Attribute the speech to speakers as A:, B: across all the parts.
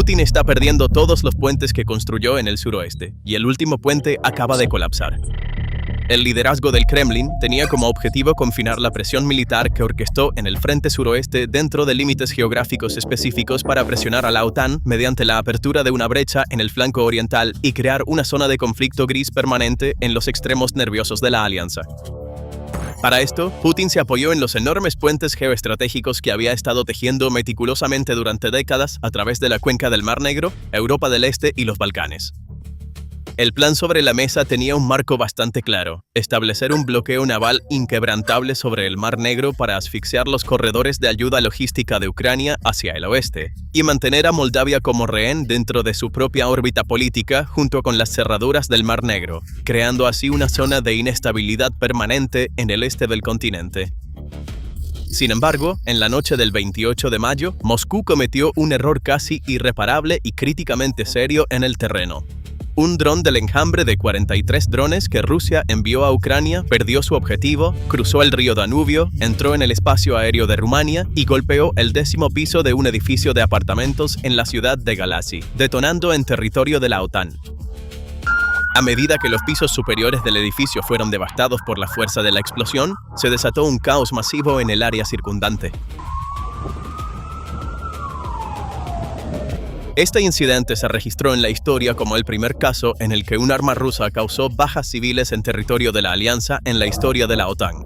A: Putin está perdiendo todos los puentes que construyó en el suroeste, y el último puente acaba de colapsar. El liderazgo del Kremlin tenía como objetivo confinar la presión militar que orquestó en el frente suroeste dentro de límites geográficos específicos para presionar a la OTAN mediante la apertura de una brecha en el flanco oriental y crear una zona de conflicto gris permanente en los extremos nerviosos de la alianza. Para esto, Putin se apoyó en los enormes puentes geoestratégicos que había estado tejiendo meticulosamente durante décadas a través de la cuenca del Mar Negro, Europa del Este y los Balcanes. El plan sobre la mesa tenía un marco bastante claro: establecer un bloqueo naval inquebrantable sobre el Mar Negro para asfixiar los corredores de ayuda logística de Ucrania hacia el oeste, y mantener a Moldavia como rehén dentro de su propia órbita política junto con las cerraduras del Mar Negro, creando así una zona de inestabilidad permanente en el este del continente. Sin embargo, en la noche del 28 de mayo, Moscú cometió un error casi irreparable y críticamente serio en el terreno. Un dron del enjambre de 43 drones que Rusia envió a Ucrania perdió su objetivo, cruzó el río Danubio, entró en el espacio aéreo de Rumania y golpeó el 10º piso de un edificio de apartamentos en la ciudad de Galați, detonando en territorio de la OTAN. A medida que los pisos superiores del edificio fueron devastados por la fuerza de la explosión, se desató un caos masivo en el área circundante. Este incidente se registró en la historia como el primer caso en el que un arma rusa causó bajas civiles en territorio de la alianza en la historia de la OTAN.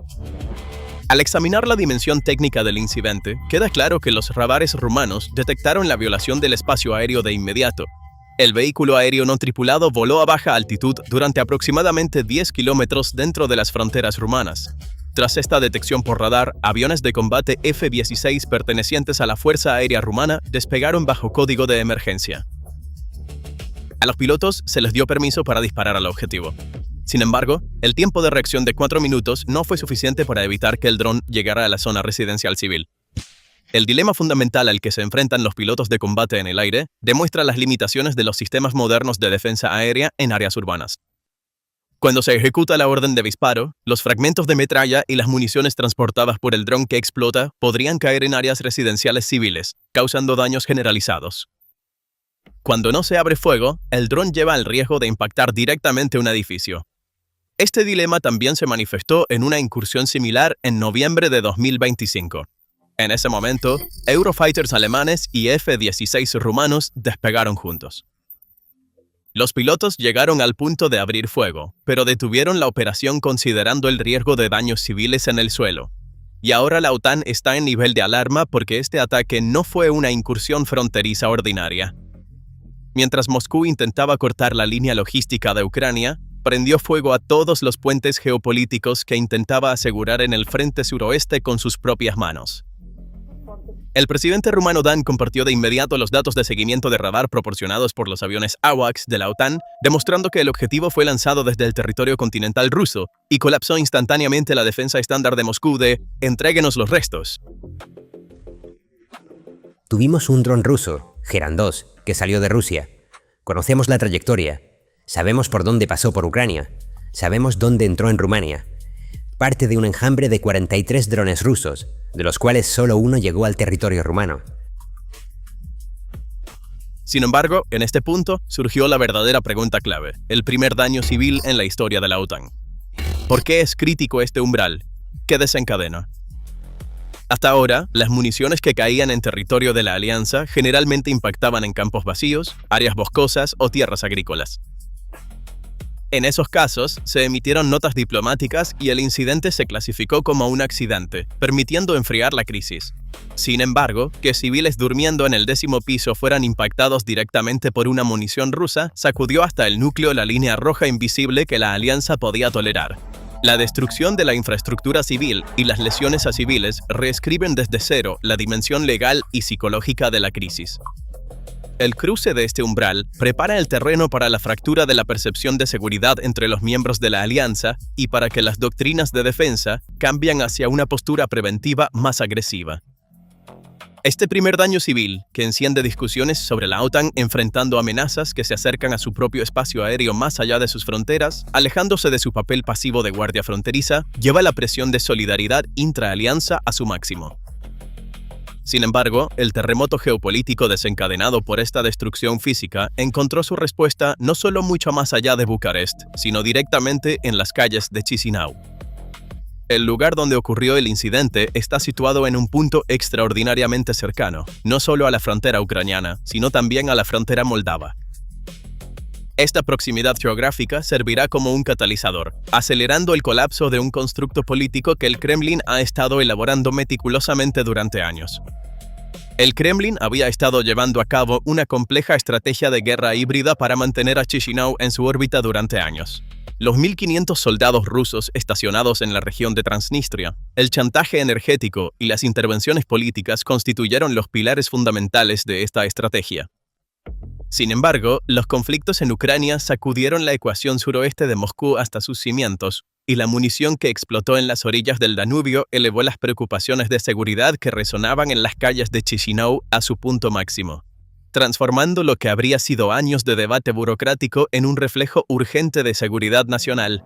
A: Al examinar la dimensión técnica del incidente, queda claro que los radares rumanos detectaron la violación del espacio aéreo de inmediato. El vehículo aéreo no tripulado voló a baja altitud durante aproximadamente 10 kilómetros dentro de las fronteras rumanas. Tras esta detección por radar, aviones de combate F-16 pertenecientes a la Fuerza Aérea Rumana despegaron bajo código de emergencia. A los pilotos se les dio permiso para disparar al objetivo. Sin embargo, el tiempo de reacción de 4 minutos no fue suficiente para evitar que el dron llegara a la zona residencial civil. El dilema fundamental al que se enfrentan los pilotos de combate en el aire demuestra las limitaciones de los sistemas modernos de defensa aérea en áreas urbanas. Cuando se ejecuta la orden de disparo, los fragmentos de metralla y las municiones transportadas por el dron que explota podrían caer en áreas residenciales civiles, causando daños generalizados. Cuando no se abre fuego, el dron lleva el riesgo de impactar directamente un edificio. Este dilema también se manifestó en una incursión similar en noviembre de 2025. En ese momento, Eurofighters alemanes y F-16 rumanos despegaron juntos. Los pilotos llegaron al punto de abrir fuego, pero detuvieron la operación considerando el riesgo de daños civiles en el suelo. Y ahora la OTAN está en nivel de alarma porque este ataque no fue una incursión fronteriza ordinaria. Mientras Moscú intentaba cortar la línea logística de Ucrania, prendió fuego a todos los puentes geopolíticos que intentaba asegurar en el frente suroeste con sus propias manos. El presidente rumano Dan compartió de inmediato los datos de seguimiento de radar proporcionados por los aviones AWACS de la OTAN, demostrando que el objetivo fue lanzado desde el territorio continental ruso y colapsó instantáneamente la defensa estándar de Moscú de «entréguenos los restos».
B: Tuvimos un dron ruso, Geran 2, que salió de Rusia. Conocemos la trayectoria. Sabemos por dónde pasó por Ucrania. Sabemos dónde entró en Rumania. Parte de un enjambre de 43 drones rusos, de los cuales solo uno llegó al territorio rumano.
A: Sin embargo, en este punto surgió la verdadera pregunta clave, el primer daño civil en la historia de la OTAN. ¿Por qué es crítico este umbral? ¿Qué desencadena? Hasta ahora, las municiones que caían en territorio de la alianza generalmente impactaban en campos vacíos, áreas boscosas o tierras agrícolas. En esos casos, se emitieron notas diplomáticas y el incidente se clasificó como un accidente, permitiendo enfriar la crisis. Sin embargo, que civiles durmiendo en el 10º piso fueran impactados directamente por una munición rusa sacudió hasta el núcleo la línea roja invisible que la alianza podía tolerar. La destrucción de la infraestructura civil y las lesiones a civiles reescriben desde cero la dimensión legal y psicológica de la crisis. El cruce de este umbral prepara el terreno para la fractura de la percepción de seguridad entre los miembros de la alianza y para que las doctrinas de defensa cambien hacia una postura preventiva más agresiva. Este primer daño civil, que enciende discusiones sobre la OTAN enfrentando amenazas que se acercan a su propio espacio aéreo más allá de sus fronteras, alejándose de su papel pasivo de guardia fronteriza, lleva la presión de solidaridad intraalianza a su máximo. Sin embargo, el terremoto geopolítico desencadenado por esta destrucción física encontró su respuesta no solo mucho más allá de Bucarest, sino directamente en las calles de Chisinau. El lugar donde ocurrió el incidente está situado en un punto extraordinariamente cercano, no solo a la frontera ucraniana, sino también a la frontera moldava. Esta proximidad geográfica servirá como un catalizador, acelerando el colapso de un constructo político que el Kremlin ha estado elaborando meticulosamente durante años. El Kremlin había estado llevando a cabo una compleja estrategia de guerra híbrida para mantener a Chisinau en su órbita durante años. Los 1.500 soldados rusos estacionados en la región de Transnistria, el chantaje energético y las intervenciones políticas constituyeron los pilares fundamentales de esta estrategia. Sin embargo, los conflictos en Ucrania sacudieron la ecuación suroeste de Moscú hasta sus cimientos, y la munición que explotó en las orillas del Danubio elevó las preocupaciones de seguridad que resonaban en las calles de Chisinau a su punto máximo, transformando lo que habría sido años de debate burocrático en un reflejo urgente de seguridad nacional.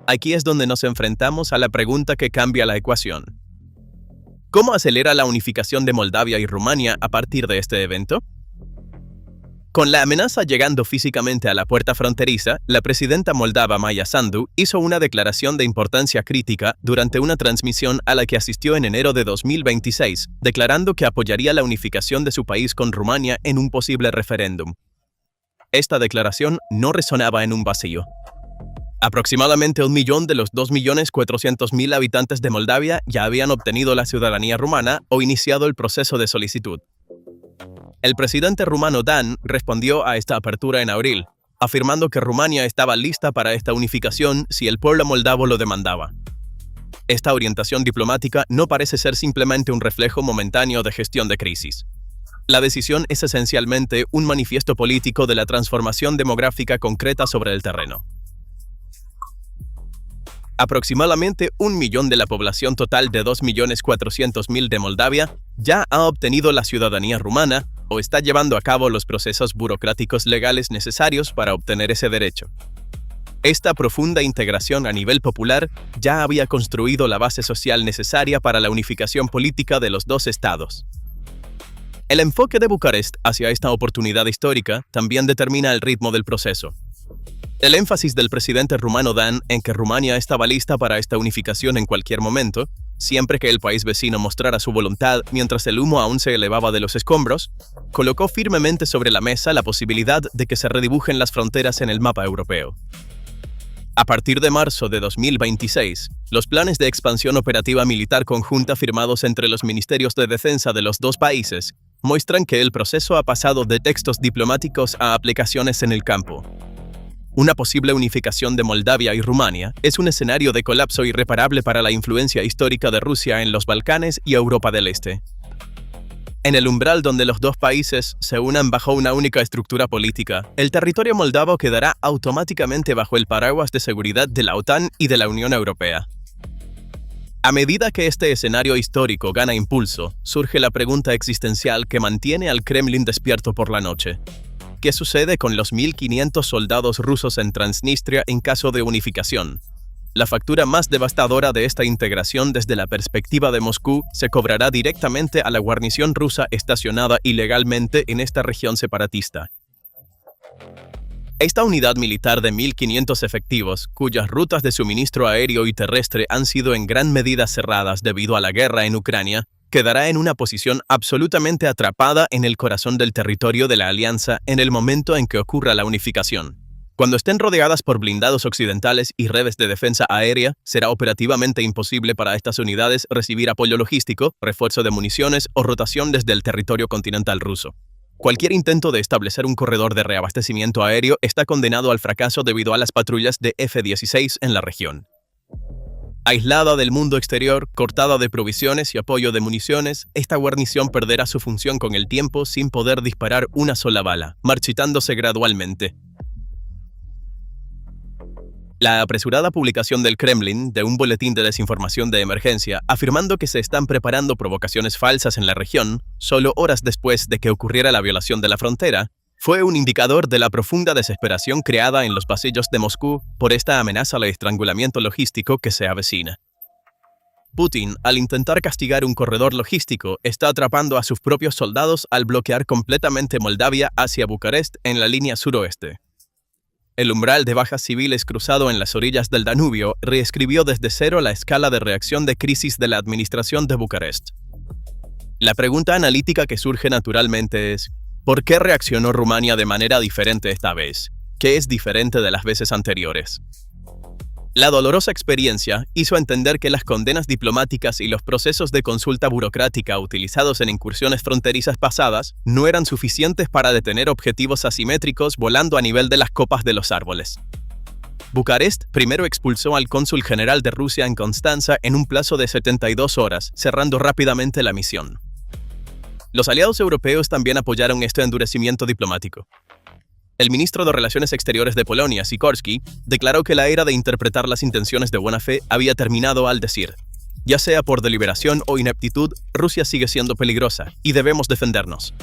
A: Aquí es donde nos enfrentamos a la pregunta que cambia la ecuación. ¿Cómo acelera la unificación de Moldavia y Rumania a partir de este evento? Con la amenaza llegando físicamente a la puerta fronteriza, la presidenta moldava Maya Sandu hizo una declaración de importancia crítica durante una transmisión a la que asistió en enero de 2026, declarando que apoyaría la unificación de su país con Rumania en un posible referéndum. Esta declaración no resonaba en un vacío. Aproximadamente 1 millón de los 2.400.000 habitantes de Moldavia ya habían obtenido la ciudadanía rumana o iniciado el proceso de solicitud. El presidente rumano Dan respondió a esta apertura en abril, afirmando que Rumania estaba lista para esta unificación si el pueblo moldavo lo demandaba. Esta orientación diplomática no parece ser simplemente un reflejo momentáneo de gestión de crisis. La decisión es esencialmente un manifiesto político de la transformación demográfica concreta sobre el terreno. Aproximadamente 1 millón de la población total de 2.400.000 de Moldavia ya ha obtenido la ciudadanía rumana o está llevando a cabo los procesos burocráticos legales necesarios para obtener ese derecho. Esta profunda integración a nivel popular ya había construido la base social necesaria para la unificación política de los dos estados. El enfoque de Bucarest hacia esta oportunidad histórica también determina el ritmo del proceso. El énfasis del presidente rumano Dan en que Rumania estaba lista para esta unificación en cualquier momento, siempre que el país vecino mostrara su voluntad mientras el humo aún se elevaba de los escombros, colocó firmemente sobre la mesa la posibilidad de que se redibujen las fronteras en el mapa europeo. A partir de marzo de 2026, los planes de expansión operativa militar conjunta firmados entre los ministerios de defensa de los dos países muestran que el proceso ha pasado de textos diplomáticos a aplicaciones en el campo. Una posible unificación de Moldavia y Rumania es un escenario de colapso irreparable para la influencia histórica de Rusia en los Balcanes y Europa del Este. En el umbral donde los dos países se unan bajo una única estructura política, el territorio moldavo quedará automáticamente bajo el paraguas de seguridad de la OTAN y de la Unión Europea. A medida que este escenario histórico gana impulso, surge la pregunta existencial que mantiene al Kremlin despierto por la noche. ¿Qué sucede con los 1.500 soldados rusos en Transnistria en caso de unificación? La factura más devastadora de esta integración desde la perspectiva de Moscú se cobrará directamente a la guarnición rusa estacionada ilegalmente en esta región separatista. Esta unidad militar de 1.500 efectivos, cuyas rutas de suministro aéreo y terrestre han sido en gran medida cerradas debido a la guerra en Ucrania, quedará en una posición absolutamente atrapada en el corazón del territorio de la alianza en el momento en que ocurra la unificación. Cuando estén rodeadas por blindados occidentales y redes de defensa aérea, será operativamente imposible para estas unidades recibir apoyo logístico, refuerzo de municiones o rotación desde el territorio continental ruso. Cualquier intento de establecer un corredor de reabastecimiento aéreo está condenado al fracaso debido a las patrullas de F-16 en la región. Aislada del mundo exterior, cortada de provisiones y apoyo de municiones, esta guarnición perderá su función con el tiempo sin poder disparar una sola bala, marchitándose gradualmente. La apresurada publicación del Kremlin de un boletín de desinformación de emergencia afirmando que se están preparando provocaciones falsas en la región, solo horas después de que ocurriera la violación de la frontera, fue un indicador de la profunda desesperación creada en los pasillos de Moscú por esta amenaza al estrangulamiento logístico que se avecina. Putin, al intentar castigar un corredor logístico, está atrapando a sus propios soldados al bloquear completamente Moldavia hacia Bucarest en la línea suroeste. El umbral de bajas civiles cruzado en las orillas del Danubio reescribió desde cero la escala de reacción de crisis de la administración de Bucarest. La pregunta analítica que surge naturalmente es: ¿por qué reaccionó Rumania de manera diferente esta vez? ¿Qué es diferente de las veces anteriores? La dolorosa experiencia hizo entender que las condenas diplomáticas y los procesos de consulta burocrática utilizados en incursiones fronterizas pasadas no eran suficientes para detener objetivos asimétricos volando a nivel de las copas de los árboles. Bucarest primero expulsó al cónsul general de Rusia en Constanza en un plazo de 72 horas, cerrando rápidamente la misión. Los aliados europeos también apoyaron este endurecimiento diplomático. El ministro de Relaciones Exteriores de Polonia, Sikorski, declaró que la era de interpretar las intenciones de buena fe había terminado al decir: ya sea por deliberación o ineptitud, Rusia sigue siendo peligrosa y debemos defendernos.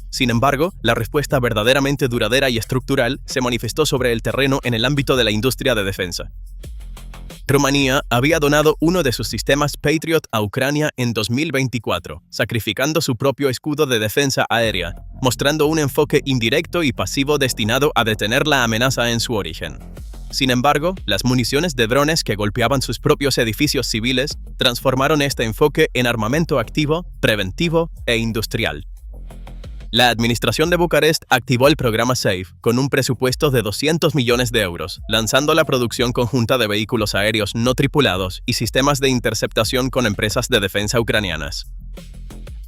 A: Sin embargo, la respuesta verdaderamente duradera y estructural se manifestó sobre el terreno en el ámbito de la industria de defensa. Rumanía había donado uno de sus sistemas Patriot a Ucrania en 2024, sacrificando su propio escudo de defensa aérea, mostrando un enfoque indirecto y pasivo destinado a detener la amenaza en su origen. Sin embargo, las municiones de drones que golpeaban sus propios edificios civiles transformaron este enfoque en armamento activo, preventivo e industrial. La administración de Bucarest activó el programa SAFE con un presupuesto de 200 millones de euros, lanzando la producción conjunta de vehículos aéreos no tripulados y sistemas de interceptación con empresas de defensa ucranianas.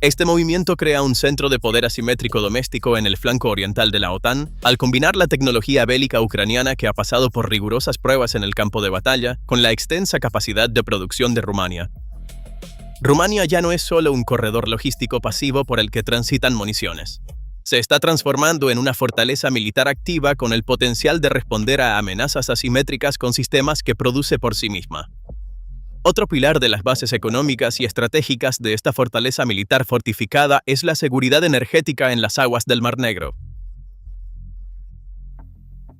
A: Este movimiento crea un centro de poder asimétrico doméstico en el flanco oriental de la OTAN, al combinar la tecnología bélica ucraniana que ha pasado por rigurosas pruebas en el campo de batalla con la extensa capacidad de producción de Rumania. Rumania ya no es solo un corredor logístico pasivo por el que transitan municiones. Se está transformando en una fortaleza militar activa con el potencial de responder a amenazas asimétricas con sistemas que produce por sí misma. Otro pilar de las bases económicas y estratégicas de esta fortaleza militar fortificada es la seguridad energética en las aguas del Mar Negro.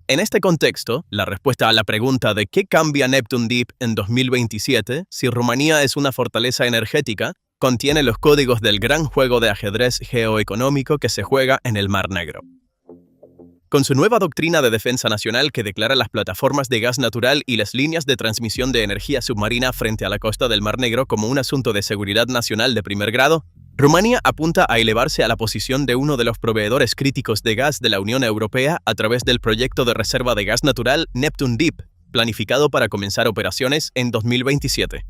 A: En este contexto, la respuesta a la pregunta de ¿qué cambia Neptune Deep en 2027 si Rumanía es una fortaleza energética? Contiene los códigos del gran juego de ajedrez geoeconómico que se juega en el Mar Negro. Con su nueva doctrina de defensa nacional que declara las plataformas de gas natural y las líneas de transmisión de energía submarina frente a la costa del Mar Negro como un asunto de seguridad nacional de primer grado, Rumanía apunta a elevarse a la posición de uno de los proveedores críticos de gas de la Unión Europea a través del proyecto de reserva de gas natural Neptune Deep, planificado para comenzar operaciones en 2027.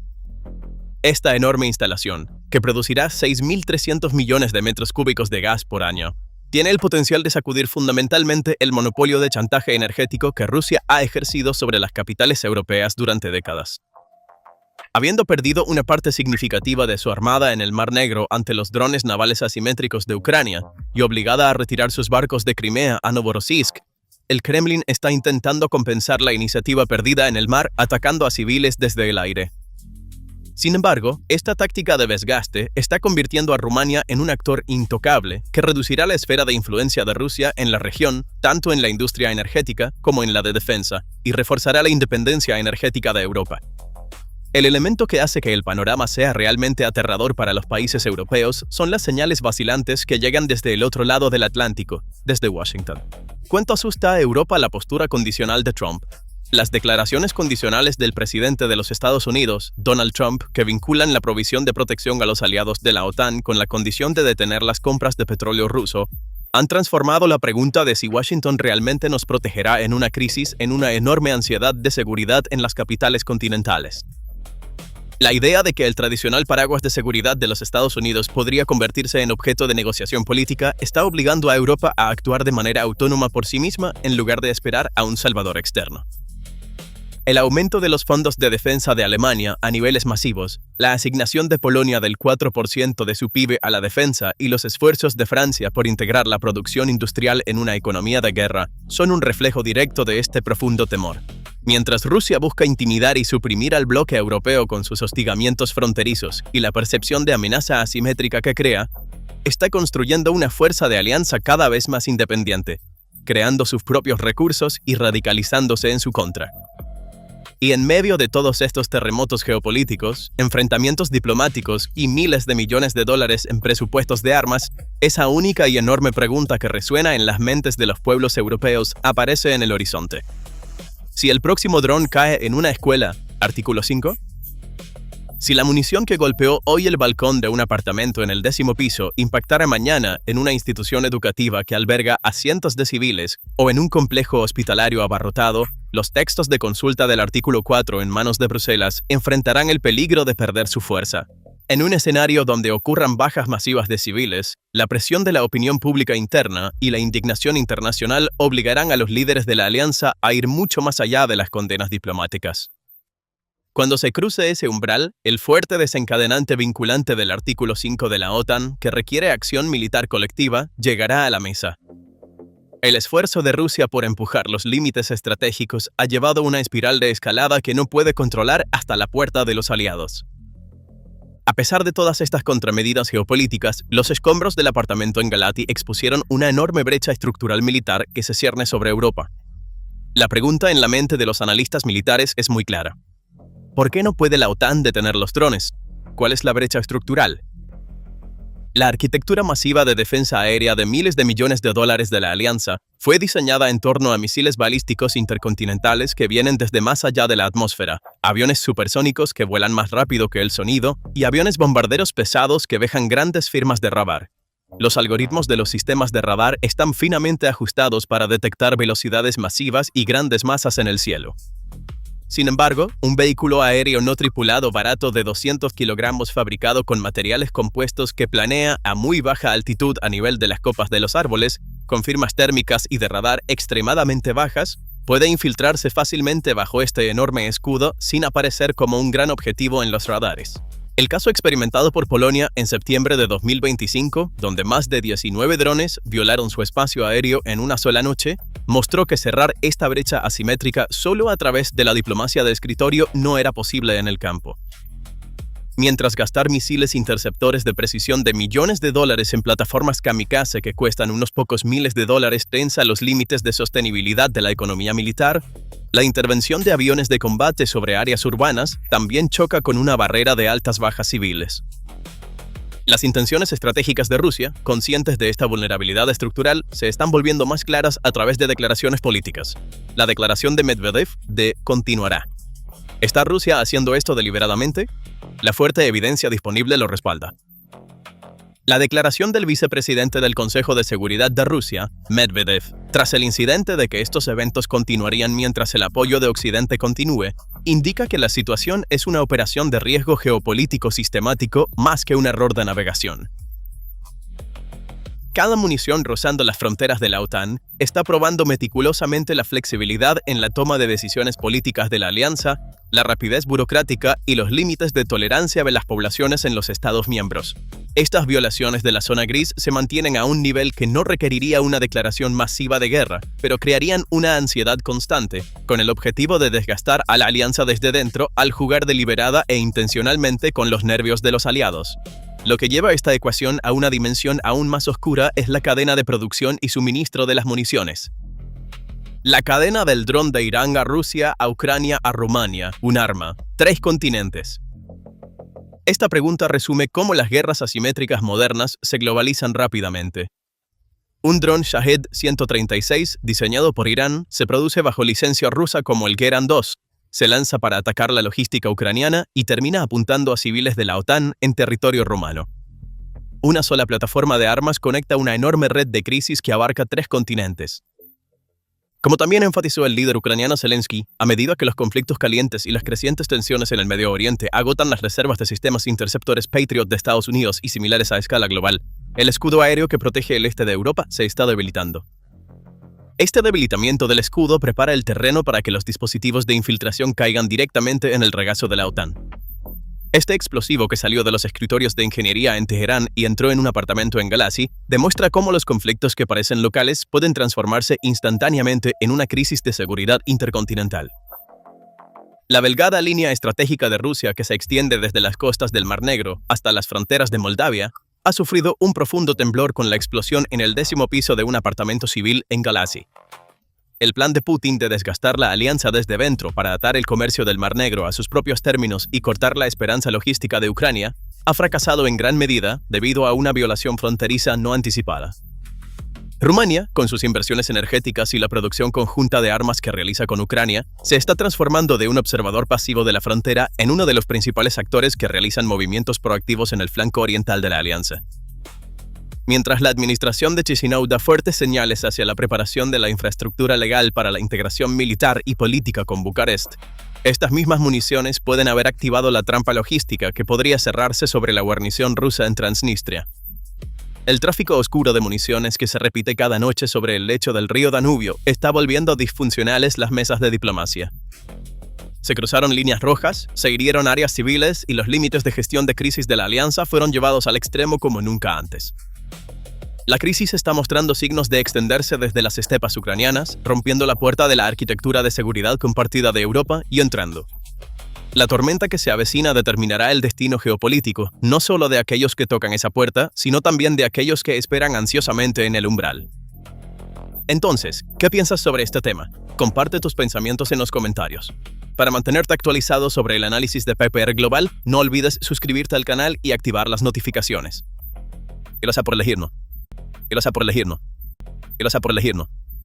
A: Esta enorme instalación, que producirá 6.300 millones de metros cúbicos de gas por año, tiene el potencial de sacudir fundamentalmente el monopolio de chantaje energético que Rusia ha ejercido sobre las capitales europeas durante décadas. Habiendo perdido una parte significativa de su armada en el Mar Negro ante los drones navales asimétricos de Ucrania y obligada a retirar sus barcos de Crimea a Novorossiysk, el Kremlin está intentando compensar la iniciativa perdida en el mar atacando a civiles desde el aire. Sin embargo, esta táctica de desgaste está convirtiendo a Rumania en un actor intocable que reducirá la esfera de influencia de Rusia en la región, tanto en la industria energética como en la de defensa, y reforzará la independencia energética de Europa. El elemento que hace que el panorama sea realmente aterrador para los países europeos son las señales vacilantes que llegan desde el otro lado del Atlántico, desde Washington. ¿Cuánto asusta a Europa la postura condicional de Trump? Las declaraciones condicionales del presidente de los Estados Unidos, Donald Trump, que vinculan la provisión de protección a los aliados de la OTAN con la condición de detener las compras de petróleo ruso, han transformado la pregunta de si Washington realmente nos protegerá en una crisis en una enorme ansiedad de seguridad en las capitales continentales. La idea de que el tradicional paraguas de seguridad de los Estados Unidos podría convertirse en objeto de negociación política está obligando a Europa a actuar de manera autónoma por sí misma en lugar de esperar a un salvador externo. El aumento de los fondos de defensa de Alemania a niveles masivos, la asignación de Polonia del 4% de su PIB a la defensa y los esfuerzos de Francia por integrar la producción industrial en una economía de guerra son un reflejo directo de este profundo temor. Mientras Rusia busca intimidar y suprimir al bloque europeo con sus hostigamientos fronterizos y la percepción de amenaza asimétrica que crea, está construyendo una fuerza de alianza cada vez más independiente, creando sus propios recursos y radicalizándose en su contra. Y en medio de todos estos terremotos geopolíticos, enfrentamientos diplomáticos y miles de millones de dólares en presupuestos de armas, esa única y enorme pregunta que resuena en las mentes de los pueblos europeos aparece en el horizonte. Si el próximo dron cae en una escuela, artículo 5. Si la munición que golpeó hoy el balcón de un apartamento en el 10º piso impactara mañana en una institución educativa que alberga a cientos de civiles o en un complejo hospitalario abarrotado, los textos de consulta del artículo 4 en manos de Bruselas enfrentarán el peligro de perder su fuerza. En un escenario donde ocurran bajas masivas de civiles, la presión de la opinión pública interna y la indignación internacional obligarán a los líderes de la alianza a ir mucho más allá de las condenas diplomáticas. Cuando se cruce ese umbral, el fuerte desencadenante vinculante del artículo 5 de la OTAN, que requiere acción militar colectiva, llegará a la mesa. El esfuerzo de Rusia por empujar los límites estratégicos ha llevado una espiral de escalada que no puede controlar hasta la puerta de los aliados. A pesar de todas estas contramedidas geopolíticas, los escombros del apartamento en Galati expusieron una enorme brecha estructural militar que se cierne sobre Europa. La pregunta en la mente de los analistas militares es muy clara. ¿Por qué no puede la OTAN detener los drones? ¿Cuál es la brecha estructural? La arquitectura masiva de defensa aérea de miles de millones de dólares de la alianza fue diseñada en torno a misiles balísticos intercontinentales que vienen desde más allá de la atmósfera, aviones supersónicos que vuelan más rápido que el sonido y aviones bombarderos pesados que vejan grandes firmas de radar. Los algoritmos de los sistemas de radar están finamente ajustados para detectar velocidades masivas y grandes masas en el cielo. Sin embargo, un vehículo aéreo no tripulado barato de 200 kilogramos fabricado con materiales compuestos que planea a muy baja altitud a nivel de las copas de los árboles, con firmas térmicas y de radar extremadamente bajas, puede infiltrarse fácilmente bajo este enorme escudo sin aparecer como un gran objetivo en los radares. El caso experimentado por Polonia en septiembre de 2025, donde más de 19 drones violaron su espacio aéreo en una sola noche, mostró que cerrar esta brecha asimétrica solo a través de la diplomacia de escritorio no era posible en el campo. Mientras gastar misiles interceptores de precisión de millones de dólares en plataformas kamikaze que cuestan unos pocos miles de dólares tensa los límites de sostenibilidad de la economía militar, la intervención de aviones de combate sobre áreas urbanas también choca con una barrera de altas bajas civiles. Las intenciones estratégicas de Rusia, conscientes de esta vulnerabilidad estructural, se están volviendo más claras a través de declaraciones políticas. La declaración de Medvedev de continuará. ¿Está Rusia haciendo esto deliberadamente? La fuerte evidencia disponible lo respalda. La declaración del vicepresidente del Consejo de Seguridad de Rusia, Medvedev, tras el incidente de que estos eventos continuarían mientras el apoyo de Occidente continúe, indica que la situación es una operación de riesgo geopolítico sistemático más que un error de navegación. Cada munición rozando las fronteras de la OTAN está probando meticulosamente la flexibilidad en la toma de decisiones políticas de la alianza, la rapidez burocrática y los límites de tolerancia de las poblaciones en los Estados miembros. Estas violaciones de la zona gris se mantienen a un nivel que no requeriría una declaración masiva de guerra, pero crearían una ansiedad constante, con el objetivo de desgastar a la alianza desde dentro al jugar deliberada e intencionalmente con los nervios de los aliados. Lo que lleva esta ecuación a una dimensión aún más oscura es la cadena de producción y suministro de las municiones. La cadena del dron de Irán a Rusia, a Ucrania, a Rumania, un arma, 3 continentes. Esta pregunta resume cómo las guerras asimétricas modernas se globalizan rápidamente. Un dron Shahed 136, diseñado por Irán, se produce bajo licencia rusa como el Geran 2, se lanza para atacar la logística ucraniana y termina apuntando a civiles de la OTAN en territorio rumano. Una sola plataforma de armas conecta una enorme red de crisis que abarca 3 continentes. Como también enfatizó el líder ucraniano Zelensky, a medida que los conflictos calientes y las crecientes tensiones en el Medio Oriente agotan las reservas de sistemas interceptores Patriot de Estados Unidos y similares a escala global, el escudo aéreo que protege el este de Europa se está debilitando. Este debilitamiento del escudo prepara el terreno para que los dispositivos de infiltración caigan directamente en el regazo de la OTAN. Este explosivo que salió de los escritorios de ingeniería en Teherán y entró en un apartamento en Galazi demuestra cómo los conflictos que parecen locales pueden transformarse instantáneamente en una crisis de seguridad intercontinental. La delgada línea estratégica de Rusia que se extiende desde las costas del Mar Negro hasta las fronteras de Moldavia ha sufrido un profundo temblor con la explosión en el 10º piso de un apartamento civil en Galazi. El plan de Putin de desgastar la alianza desde dentro para atar el comercio del Mar Negro a sus propios términos y cortar la esperanza logística de Ucrania ha fracasado en gran medida debido a una violación fronteriza no anticipada. Rumania, con sus inversiones energéticas y la producción conjunta de armas que realiza con Ucrania, se está transformando de un observador pasivo de la frontera en uno de los principales actores que realizan movimientos proactivos en el flanco oriental de la alianza. Mientras la administración de Chisinau da fuertes señales hacia la preparación de la infraestructura legal para la integración militar y política con Bucarest, estas mismas municiones pueden haber activado la trampa logística que podría cerrarse sobre la guarnición rusa en Transnistria. El tráfico oscuro de municiones que se repite cada noche sobre el lecho del río Danubio está volviendo disfuncionales las mesas de diplomacia. Se cruzaron líneas rojas, se hirieron áreas civiles y los límites de gestión de crisis de la alianza fueron llevados al extremo como nunca antes. La crisis está mostrando signos de extenderse desde las estepas ucranianas, rompiendo la puerta de la arquitectura de seguridad compartida de Europa y entrando. La tormenta que se avecina determinará el destino geopolítico, no solo de aquellos que tocan esa puerta, sino también de aquellos que esperan ansiosamente en el umbral. Entonces, ¿qué piensas sobre este tema? Comparte tus pensamientos en los comentarios. Para mantenerte actualizado sobre el análisis de PPR Global, no olvides suscribirte al canal y activar las notificaciones. Gracias por elegirnos. Gracias por elegirnos. Gracias por elegirnos.